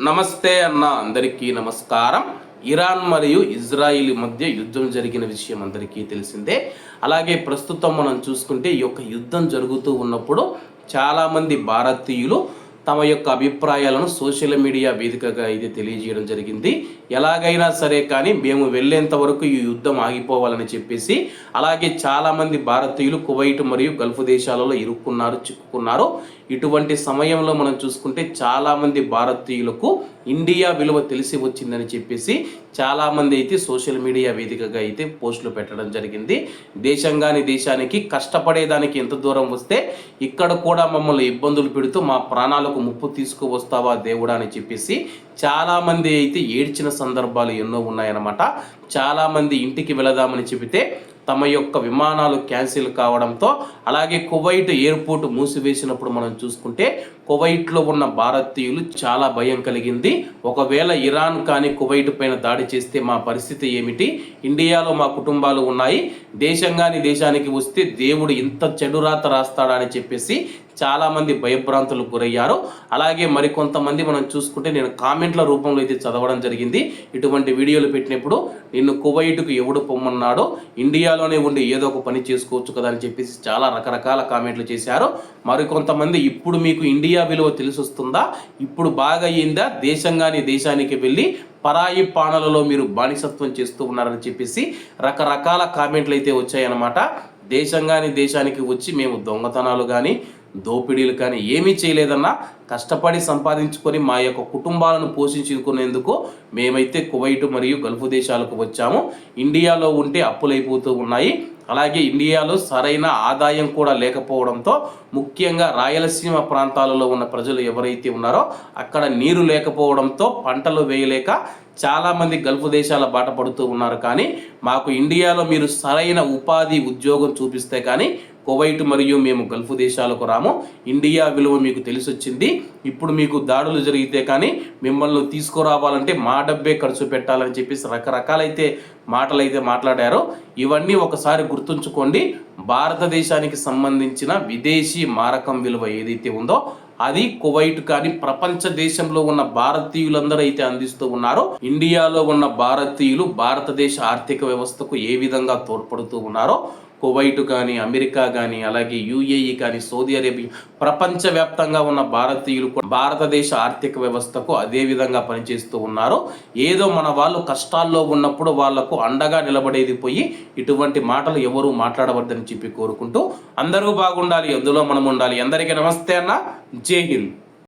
నమస్తే అన్న, అందరికీ నమస్కారం. ఇరాన్ మరియు ఇజ్రాయిల్ మధ్య యుద్ధం జరిగిన విషయం అందరికీ తెలిసిందే. అలాగే ప్రస్తుతం మనం చూసుకుంటే ఈ యొక్క యుద్ధం జరుగుతూ ఉన్నప్పుడు చాలామంది భారతీయులు తమ యొక్క అభిప్రాయాలను సోషల్ మీడియా వేదికగా అయితే తెలియజేయడం జరిగింది. ఎలాగైనా సరే కానీ మేము వెళ్ళేంత వరకు ఈ యుద్ధం ఆగిపోవాలని చెప్పేసి, అలాగే చాలామంది భారతీయులు కువైట్ మరియు గల్ఫ్ దేశాలలో చిక్కుకున్నారు. ఇటువంటి సమయంలో మనం చూసుకుంటే చాలామంది భారతీయులకు ఇండియా విలువ తెలిసి వచ్చిందని చెప్పేసి చాలామంది అయితే సోషల్ మీడియా వేదికగా అయితే పోస్టులు పెట్టడం జరిగింది. దేశానికి కష్టపడేదానికి ఎంత దూరం వస్తే ఇక్కడ కూడా మమ్మల్ని ఇబ్బందులు పెడుతూ మా ప్రాణాలకు ముప్పు తీసుకువస్తావా దేవుడా అని చెప్పేసి చాలామంది అయితే ఏడ్చిన సందర్భాలు ఎన్నో ఉన్నాయన్నమాట. చాలామంది ఇంటికి వెళదామని చెబితే తమ యొక్క విమానాలు క్యాన్సిల్ కావడంతో, అలాగే కువైట్ ఎయిర్పోర్ట్ మూసివేసినప్పుడు మనం చూసుకుంటే కువైట్లో ఉన్న భారతీయులు చాలా భయం కలిగింది. ఒకవేళ ఇరాన్ కానీ కువైట్ పైన దాడి చేస్తే మా పరిస్థితి ఏమిటి? ఇండియాలో మా కుటుంబాలు ఉన్నాయి, దేశానికి వస్తే దేవుడు ఇంత చెడు రాత రాస్తాడా అని చెప్పేసి చాలామంది భయభ్రాంతులకు గురయ్యారు. అలాగే మరికొంతమంది మనం చూసుకుంటే నేను కామెంట్ల రూపంలో అయితే చదవడం జరిగింది. ఇటువంటి వీడియోలు పెట్టినప్పుడు నిన్ను కువైట్కు ఎవడు పొమ్మన్నాడో, ఇండియాలోనే ఉండి ఏదో ఒక పని చేసుకోవచ్చు కదా అని చెప్పేసి చాలా రకరకాల కామెంట్లు చేశారు. మరికొంతమంది ఇప్పుడు మీకు ఇండియా విలువ తెలిసి వస్తుందా, ఇప్పుడు బాగా అయ్యిందా, దేశానికి వెళ్ళి పరాయి పానలలో మీరు బానిసత్వం చేస్తూ ఉన్నారని చెప్పేసి రకరకాల కామెంట్లు అయితే వచ్చాయన్నమాట. దేశానికి వచ్చి మేము దొంగతనాలు కానీ దోపిడీలు కానీ ఏమీ చేయలేదన్నా, కష్టపడి సంపాదించుకొని మా యొక్క కుటుంబాలను పోషించుకునేందుకు మేమైతే కువైట్ మరియు గల్ఫ్ దేశాలకు వచ్చాము. ఇండియాలో ఉంటే అప్పులైపోతూ ఉన్నాయి. అలాగే ఇండియాలో సరైన ఆదాయం కూడా లేకపోవడంతో, ముఖ్యంగా రాయలసీమ ప్రాంతాలలో ఉన్న ప్రజలు ఎవరైతే ఉన్నారో అక్కడ నీరు లేకపోవడంతో పంటలు వేయలేక చాలామంది గల్ఫ్ దేశాల బాట పడుతూ ఉన్నారు. కానీ మాకు ఇండియాలో మీరు సరైన ఉపాధి ఉద్యోగం చూపిస్తే కానీ కువైట్ మరియు మేము గల్ఫ్ దేశాలకు రాము. ఇండియా విలువ మీకు తెలిసొచ్చింది. ఇప్పుడు మీకు దాడులు జరిగితే కానీ మిమ్మల్ని తీసుకురావాలంటే మా డబ్బే ఖర్చు పెట్టాలని చెప్పేసి రకరకాలైతే మాటలైతే మాట్లాడారు. ఇవన్నీ ఒకసారి గుర్తుంచుకోండి. భారతదేశానికి సంబంధించిన విదేశీ మారకం విలువ ఏదైతే ఉందో అది కువైట్ కానీ ప్రపంచ దేశంలో ఉన్న భారతీయులందరూ అయితే అందిస్తూ ఉన్నారు. ఇండియాలో ఉన్న భారతీయులు భారతదేశ ఆర్థిక వ్యవస్థకు ఏ విధంగా తోడ్పడుతూ ఉన్నారో కువైట్ కానీ, అమెరికా కానీ, అలాగే యుఏఈ కానీ, సౌదీ అరేబియా, ప్రపంచవ్యాప్తంగా ఉన్న భారతీయులు భారతదేశ ఆర్థిక వ్యవస్థకు అదే విధంగా పనిచేస్తూ ఉన్నారు. ఏదో మన వాళ్ళు కష్టాల్లో ఉన్నప్పుడు వాళ్లకు అండగా నిలబడేది పోయి ఇటువంటి మాటలు ఎవరు మాట్లాడవద్దని చెప్పి కోరుకుంటూ అందరూ బాగుండాలి, అందులో మనం ఉండాలి. అందరికీ నమస్తే అన్న, జై హింద్.